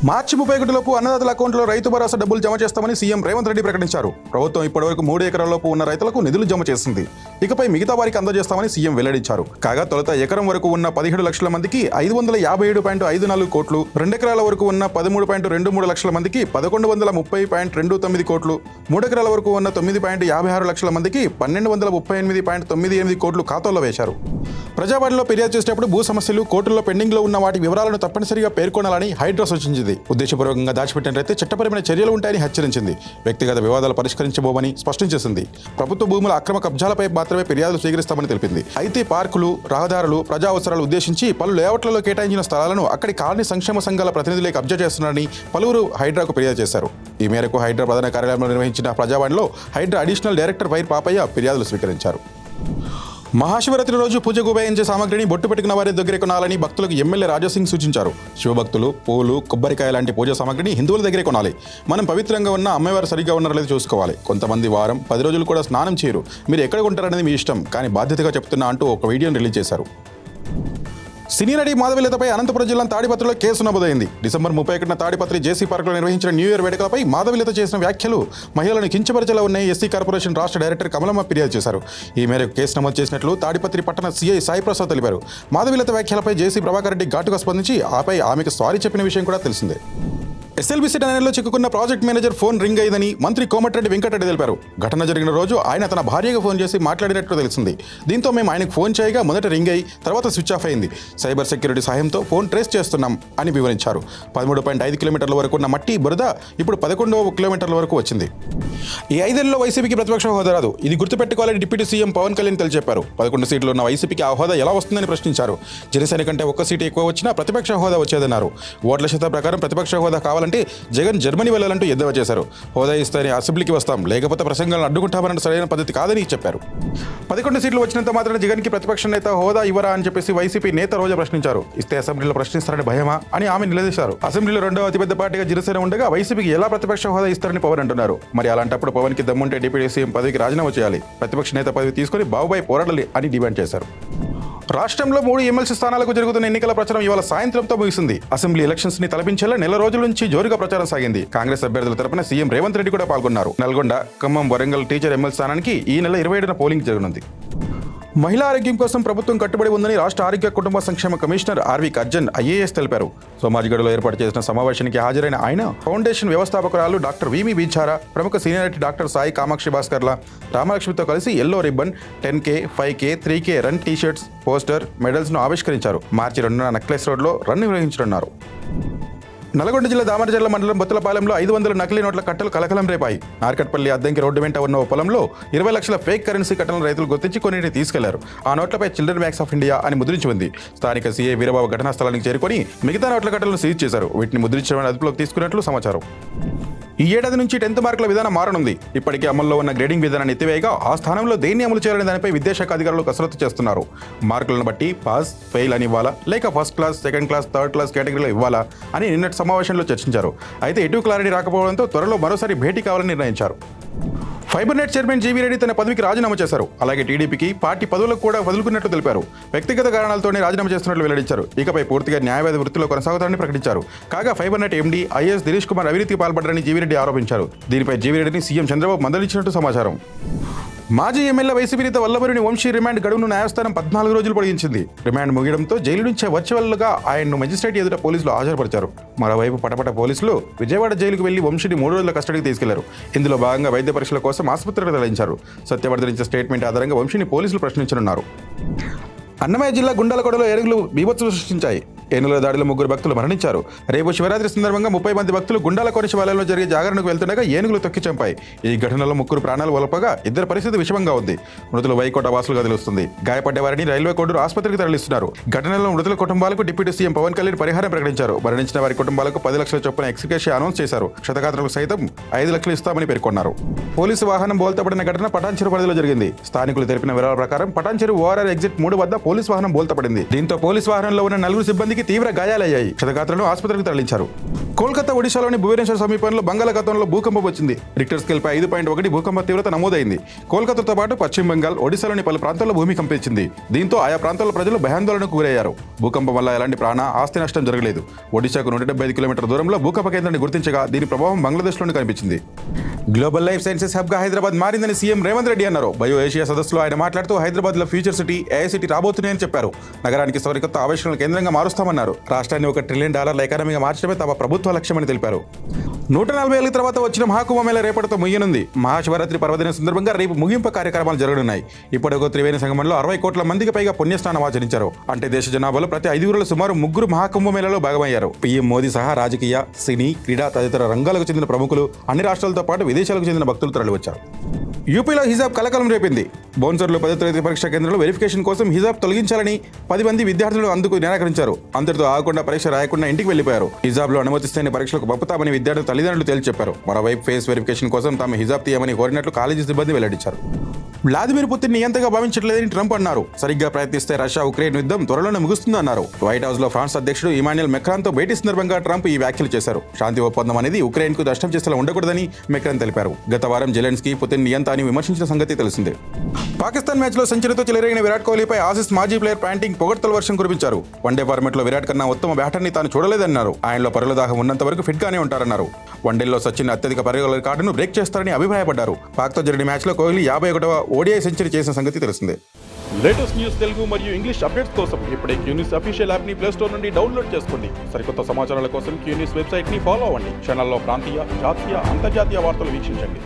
మార్చి 31 లోపు అన్నదాతల అకౌంట్లో రైతు భరోసా డబ్బులు జమ చేస్తామని సీఎం రేవంత్ రెడ్డి ప్రకటించారు. ప్రభుత్వం ఇప్పటివరకు 3 ఎకరాలలోపు ఉన్న రైతులకు నిధులు జమ చేసింది. ఇకపై మిగతా వారికి అందజేస్తామని సీఎం వెల్లడించారు. కాగా తొలుత ఎకరం వరకు ఉన్న 17 లక్షల మందికి 557.54 కోట్లు, 2 ఎకరాల వరకు ఉన్న 13.23 లక్షల మందికి 1130.29 కోట్లు, 3 ఎకరాల వరకు ఉన్న 9.56 లక్షల మందికి 1238.98 కోట్లు ఖాతాల్లో వేశారు. ప్రజావాణిలో ఫిర్యాదు చేసేటప్పుడు భూ సమస్యలు, కోర్టుల్లో పెండింగ్లో ఉన్న వాటి వివరాలను తప్పనిసరిగా పేర్కొనాలని హైడ్రా సూచించింది. ఉద్దేశపూర్వకంగా దాచిపెట్టినట్లయితే చట్టపరమైన చర్యలు ఉంటాయని హెచ్చరించింది. వ్యక్తిగత వివాదాలు పరిష్కరించబోమని స్పష్టం చేసింది. ప్రభుత్వ భూముల అక్రమ కబ్జాలపై మాత్రమే ఫిర్యాదులు స్వీకరిస్తామని తెలిపింది. అయితే పార్కులు, రహదారులు, ప్రజా అవసరాలు ఉద్దేశించి పలు లేఅవుట్లలో కేటాయించిన స్థలాలను అక్కడి కాలనీ సంక్షేమ సంఘాల ప్రతినిధులే కబ్జా చేస్తున్నారని పలువురు హైడ్రాకు ఫిర్యాదు చేశారు. ఈ మేరకు హైడ్రా ప్రధాన కార్యాలయంలో నిర్వహించిన ప్రజావాణిలో హైడ్రా అడిషనల్ డైరెక్టర్ వైర్ పాపయ్య ఫిర్యాదులు స్వీకరించారు. మహాశివరాత్రి రోజు పూజకు ఉపయోగించే సామగ్రిని బొట్టు పెట్టుకున్న వారి దగ్గరే కొనాలని భక్తులకు ఎమ్మెల్యే రాజాసింగ్ సూచించారు. శివభక్తులు పూలు, కొబ్బరికాయ లాంటి పూజా సామగ్రిని హిందువుల దగ్గరే కొనాలి. మనం పవిత్రంగా ఉన్న అమ్మవారు సరిగ్గా ఉన్నారో లేదో చూసుకోవాలి. కొంతమంది వారం 10 రోజులు కూడా స్నానం చేయరు. మీరు ఎక్కడ కొంటారనేది మీ ఇష్టం, కానీ బాధ్యతగా చెప్తున్నా అంటూ ఒక వీడియోని రిలీజ్ చేశారు. సినీ నటి మాధవీలతపై అనంతపురం జిల్లా తాడిపత్రిలో కేసు నమోదైంది. డిసెంబర్ 31న తాడిపత్రి జేసీ పార్కులో నిర్వహించిన న్యూ ఇయర్ వేడుకలపై మాధవీలత చేసిన వ్యాఖ్యలు మహిళలను కించపరిచేలా ఉన్నాయి. ఎస్సీ కార్పొరేషన్ రాష్ట్ర డైరెక్టర్ కమలమ్మ ఫిర్యాదు చేశారు. ఈ మేరకు కేసు నమోదు చేసినట్లు తాడిపత్రి పట్టణ సీఐ సాయి ప్రసాద్ తెలిపారు. మాధవీలత వ్యాఖ్యలపై జేసీ ప్రభాకర్ రెడ్డి ఘాటుగా స్పందించి ఆపై ఆమెకు సారీ చెప్పిన విషయం కూడా తెలిసిందే. ఎస్ఎల్బీసీ టనెల్లో చిక్కుకున్న ప్రాజెక్ట్ మేనేజర్ ఫోన్ రింగ్ అయిందని మంత్రి కోమటిరెడ్డి వెంకటరెడ్డి తెలిపారు. ఘటన జరిగిన రోజు ఆయన తన భార్యకు ఫోన్ చేసి మాట్లాడినట్లు తెలిసింది. దీంతో మేము ఆయనకు ఫోన్ చేయగా మొదట రింగ్ అయి తర్వాత స్విచ్ ఆఫ్ అయింది. సైబర్ సెక్యూరిటీ సహాయంతో ఫోన్ ట్రేస్ చేస్తున్నాం అని వివరించారు. 13.5 కిలోమీటర్ల వరకు ఉన్న మట్టి బురద ఇప్పుడు 11 కిలోమీటర్ల వరకు వచ్చింది. ఈ 5 ఏళ్లలో వైసీపీకి ప్రతిపక్ష హోదా రాదు. ఇది గుర్తుపెట్టుకోవాలని డిప్యూటీ సీఎం పవన్ కళ్యాణ్ తెలిపారు. 11 సీట్లు ఉన్న వైసీపీకి ఆ హోదా ఎలా వస్తుందని ప్రశ్నించారు. జనసేన కంటే 1 సీటు ఎక్కువ వచ్చినా ప్రతిపక్ష హోదా వచ్చేదన్నారు. ఓట్ల శాతం ప్రకారం ప్రతిపక్ష హోదా కావాలంటే జగన్ జర్మనీ వెళ్లాలంటూ ఎద్దేవా చేశారు. హోదా ఇస్తారని అసెంబ్లీకి వస్తాం, లేకపోతే ప్రసంగాలను అడ్డుకుంటామన్న సరైన పద్ధతి కాదని చెప్పారు. 11 సీట్లు వచ్చినంత మాత్రం జగన్కి ప్రతిపక్ష నేత హోదా ఇవ్వరా అని చెప్పేసి వైసీపీ నేత రోజా ప్రశ్నించారు. ఇస్తే అసెంబ్లీలో ప్రశ్నిస్తారని భయమా అని ఆమె నిలదీశారు. అసెంబ్లీలో 2వ అతిపెద్ద పార్టీగా జనసేన ఉండగా వైసీపీకి ఎలా ప్రతిపక్ష హోదా ఇస్తారని పవన్ అంటున్నారు. మరి అలాంటప్పుడు పవన్ కి దమ్ముంటే డిప్యూటీ సీఎం పదవికి రాజీనామా చేయాలి, ప్రతిపక్ష నేత పదవి తీసుకుని బాబుబాయ్ పోరాడాలి అని డిమాండ్ చేశారు. రాష్ట్రంలో 3 ఎమ్మెల్సీ స్థానాలకు జరుగుతున్న ఎన్నికల ప్రచారం ఇవాళ సాయంత్రంతో ముగిసింది. అసెంబ్లీ ఎలక్షన్స్ ని తలపించేలా నెల రోజుల నుంచి జోరుగా ప్రచారం సాగింది. కాంగ్రెస్ అభ్యర్థుల తరపున సీఎం రేవంత్ రెడ్డి కూడా పాల్గొన్నారు. నల్గొండ, ఖమ్మం, వరంగల్ టీచర్ ఎమ్మెల్సీ స్థానానికి ఈ నెల 27న పోలింగ్ జరగనుంది. మహిళా ఆరోగ్యం కోసం ప్రభుత్వం కట్టుబడి ఉందని రాష్ట్ర ఆరోగ్య కుటుంబ సంక్షేమ కమిషనర్ ఆర్వి కర్జన్ ఐఏఎస్ తెలిపారు. సోమాజిగఢలో ఏర్పాటు చేసిన సమావేశానికి హాజరైన ఆయన ఫౌండేషన్ వ్యవస్థాపకురాలు డాక్టర్ విమి బీచారా, ప్రముఖ సీనియర్ నటి డాక్టర్ సాయి కామాక్షి భాస్కర్ల, రామలక్ష్మితో కలిసి yellow ribbon, 10K, 5K, 3K run T shirts, poster, medals ను ఆవిష్కరించారు. మార్చి 2న నక్లెస్ రోడ్లో రన్ నిర్వహించనున్నారు. నల్గొండ జిల్లా దామరజర్ల మండలం బొత్తలపాలెంలో 500 నకిలీ నోట్ల కట్టలు కలకలం రేపాయి. నార్కట్పల్లి అద్దంకి రోడ్డు వెంట ఉన్న ఓ పొలంలో 20 లక్షల ఫేక్ కరెన్సీ కట్టలను రైతులు గుర్తించి కొన్నింటిని తీసుకెళ్లారు. ఆ నోట్లపై చిల్డ్రన్ బ్యాంక్స్ ఆఫ్ ఇండియా అని ముద్రించి ఉంది. స్థానిక సీఐ వీరబాబు ఘటనా స్థలానికి చేరుకొని మిగతా నోట్ల కట్టలను సీజ్ చేశారు. వీటిని ముద్రించడం అదుపులోకి తీసుకున్నట్లు సమాచారం. ఈ ఏడాది నుంచి 10th మార్కుల విధానం మారనుంది. ఇప్పటికే అమల్లో ఉన్న గ్రేడింగ్ విధానాన్ని ఎత్తివేయగా ఆ స్థానంలో దేన్ని అమలు చేయాలనే దానిపై విద్యాశాఖ అధికారులు కసరత్తు చేస్తున్నారు. మార్కులను బట్టి పాస్, ఫెయిల్ అని ఇవ్వాలా, లేక first class, second class, third class కేటగిరీలో ఇవ్వాలా అని నిన్నటి సమావేశంలో చర్చించారు. అయితే ఎటు క్లారిటీ రాకపోవడంతో త్వరలో మరోసారి భేటీ కావాలని నిర్ణయించారు. Fibre net chairman GV Reddy తన పదవికి రాజీనామా చేశారు. అలాగే టీడీపీకి పార్టీ పదవులకు కూడా వదులుకున్నట్లు తెలిపారు. వ్యక్తిగత కారణాలతోనే రాజీనామా చేస్తున్నట్లు వెల్లడించారు. ఇకపై పూర్తిగా న్యాయవాద వృత్తిలో కొనసాగుతారని ప్రకటించారు. కాగా fibre net MD IAS Dinesh Kumar అవినీతికి పాల్పడ్డారని జీవీ రెడ్డి ఆరోపించారు. దీనిపై జీవీ రెడ్డిని సీఎం చంద్రబాబు మందలించినట్టు సమాచారం. మాజీ ఎమ్మెల్యే వైసీపీ నేత వల్లభనేని వంశీ రిమాండ్ గడువును న్యాయస్థానం 14 రోజులు పొడిగించింది. రిమాండ్ ముగియడంతో జైలు నుంచే వర్చువల్గా ఆయన్ను మెజిస్ట్రేట్ ఎదుట పోలీసులు హాజరుపరిచారు. మరోవైపు పటపట పోలీసులు విజయవాడ జైలుకు వెళ్లి వంశీని 3 రోజుల కస్టడీకి తీసుకెళ్లారు. ఇందులో భాగంగా వైద్య పరీక్షల కోసం ఆసుపత్రికి తరలించారు. సత్యవర్ధనించిన స్టేట్మెంట్ ఆధారంగా వంశీని పోలీసులు ప్రశ్నించనున్నారు. అన్నమయ్య జిల్లా గుండాలకోటలో ఏనుగులు బీభత్సం సృష్టించాయి. ఏనుగుల దాడిలో 3 భక్తులు మరణించారు. రేపు శివరాత్రి సందర్భంగా 30 మంది భక్తులు గుండాలకోట శివాలయంలో జరిగే జాగరణకు వెళ్తుండగా ఏనుగులు తొక్కి చంపాయి. ఈ ఘటనలో 3 ప్రాణాలు కోల్పోగా 2 పరిస్థితి విషమంగా ఉంది. మృతులు వైకోట వాసులుగా తెలుస్తుంది. గాయపడ్డ వారిని రైల్వే కోడూరు ఆసుపత్రికి తరలిస్తున్నారు. ఘటనలో మృతుల కుటుంబాలకు డిప్యూటీ సీఎం పవన్ కళ్యాణ్ పరిహారం ప్రకటించారు. మరణించిన వారి కుటుంబాలకు 10 లక్షల చొప్పున ఎక్స్గ్రేషియా అనౌన్స్ చేశారు. క్షతగాత్రులకు సైతం 5 లక్షలు ఇస్తామని పేర్కొన్నారు. పోలీసు వాహనం బోల్తపడిన ఘటన పటాన్చెరు పరిధిలో జరిగింది. స్థానికులు తెలిపిన వివరాల ప్రకారం పటాన్చెరు ఓఆర్ఆర్ ఎగ్జిట్ 3 వద్ద పోలీసు వాహనం బోల్తపడింది. దీంతో పోలీసు వాహనంలో ఉన్న 4 సిబ్బందికి కోహ్లీకి తీవ్ర గాయాలయ్యాయి. క్షతగాత్రులను ఆసుపత్రికి తరలించారు. కోల్కతా ఒడిశాలోని భువనేశ్వర్ సమీపంలో బంగాళాఖాతంలో భూకంపం వచ్చింది. రిక్టర్ స్కేల్పై 5.1 భూకంప తీవ్రత నమోదైంది. కోల్కతాతో పాటు పశ్చిమ బెంగాల్, ఒడిశాలోని పలు ప్రాంతాల్లో భూమి కంపించింది. దీంతో ఆయా ప్రాంతాల ప్రజలు భయాందోళనకు గురయ్యారు. భూకంపం వల్ల ఎలాంటి ప్రాణ ఆస్తి నష్టం జరగలేదు. ఒడిశాకు 175 కిలోమీటర్ల దూరంలో భూకంప కేంద్రాన్ని గుర్తించగా దీని ప్రభావం బంగ్లాదేశ్లోనే కనిపించింది. గ్లోబల్ లైఫ్ సైన్సెస్ హబ్గా హైదరాబాద్ మారిందని సీఎం రేవంత్ రెడ్డి అన్నారు. బయో ఏషియా సదస్సులో ఆయన మాట్లాడుతూ హైదరాబాద్లో ఫ్యూచర్ సిటీ, ఏఐ సిటీ రాబోతున్నాయని చెప్పారు. నగరానికి సరికొత్త ఆవిష్కరణల కేంద్రంగా మారుస్తామన్నారు. రాష్ట్రాన్ని $1 ట్రిలియన్ ఎకానమీగా మార్చడమే తమ ప్రభుత్వ లక్ష్యమని తెలిపారు. 140 ఏళ్ల తర్వాత వచ్చిన మహాకుంభమేళ రేపటితో ముగియనుంది. మహాశివరాత్రి పర్వదినం సందర్భంగా రేపు ముగింపు కార్యక్రమాలు జరగనున్నాయి. ఇప్పటివరకు త్రివేణి సంగమంలో 60 కోట్ల మందికి పైగా పుణ్యస్నానం ఆచరించారు. అంటే దేశ జనాభాలో ప్రతి 5 సుమారు 3 మహాకుంభమేళలో భాగమయ్యారు. పీఎం మోదీ సహా రాజకీయ, సినీ, క్రీడా తదితర రంగాలకు చెందిన ప్రముఖులు, అన్ని రాష్ట్రాలతో పాటు విదేశాలకు చెందిన భక్తులు తరలివచ్చారు. యూపీలో హిజాబ్ కలకలం రేపింది. బౌన్సర్లు 10వ తరగతి పరీక్షా కేంద్రంలో వెరిఫికేషన్ కోసం హిజాబ్ తొలగించాలని 10 మంది విద్యార్థులను అందుకు నిరాకరించారు. అంతటితో ఆగకుండా పరీక్ష రాయకుండా ఇంటికి వెళ్లిపోయారు. హిజాబ్లో అనుమతిస్తేనే పరీక్షలకు పంపుతామని విద్యార్థుల తల్లిదండ్రులు తేల్చి చెప్పారు. మరోవైపు ఫేస్ వెరిఫికేషన్ కోసం తాము హిజాబ్ తీయమని కోరినట్లు కాలేజీ సిబ్బంది వెల్లడించారు. వ్లాదిమిర్ పుతిన్ నియంతగా భావించట్లేదని ట్రంప్ అన్నారు. సరిగ్గా ప్రయత్నిస్తే రష్యా ఉక్రెయిన్ యుద్ధం త్వరలోనే ముగుస్తుందన్నారు. వైట్ హౌస్ లో ఫ్రాన్స్ అధ్యక్షుడు ఇమాన్యుయల్ మెక్రాన్ తో భేటీ సందర్భంగా ట్రంప్ ఈ వ్యాఖ్యలు చేశారు. శాంతి ఒప్పందం అనేది ఉక్రెయిన్ కు నష్టం చేసేలా ఉండకూడదని మెక్రాన్ తెలిపారు. గత వారం జెలెన్స్కీ పుతిన్ నియంత అని విమర్శించిన సంగతి తెలిసిందే. పాకిస్తాన్ మ్యాచ్ లో సెంచరీతో చెలరేగిన విరాట్ కోహ్లీపై ఆసీస్ మాజీ ప్లేయర్ ప్యాంటింగ్ పొగడ్తల వర్షం కురిపించారు. వన్డే ఫార్మాట్ లో విరాట్ కన్నా ఉత్తమ బ్యాటర్ని తాను చూడలేదన్నారు. ఆయనలో పరుగుల దాహం ఉన్నంత వరకు ఫిట్ గానే ఉంటారన్నారు. వన్డేల్లో సచిన్ అత్యధిక పరుగుల రికార్డును బ్రేక్ చేస్తారని అభిప్రాయపడ్డారు. పాక్తో జరిగిన మ్యాచ్ లో కోహ్లీ 51వ ఓడిఐ సెంచరీ చేసిన సంగతి తెలిసిందే. లేటెస్ట్ న్యూస్ తెలుగు మరియు ఇంగ్లీష్ అప్డేట్స్ కోసం ఇప్పుడే క్యూన్యూస్ అఫీషియల్ యాప్ ని ప్లే స్టోర్ నుండి డౌన్లోడ్ చేసుకోండి. సరికొత్త సమాచారాల కోసం క్యూన్యూస్ వెబ్సైట్ ని ఫాలో అవ్వండి. ఛానల్లో ప్రాంతీయ, జాతీయ, అంతర్జాతీయ వార్తలు వీక్షించండి.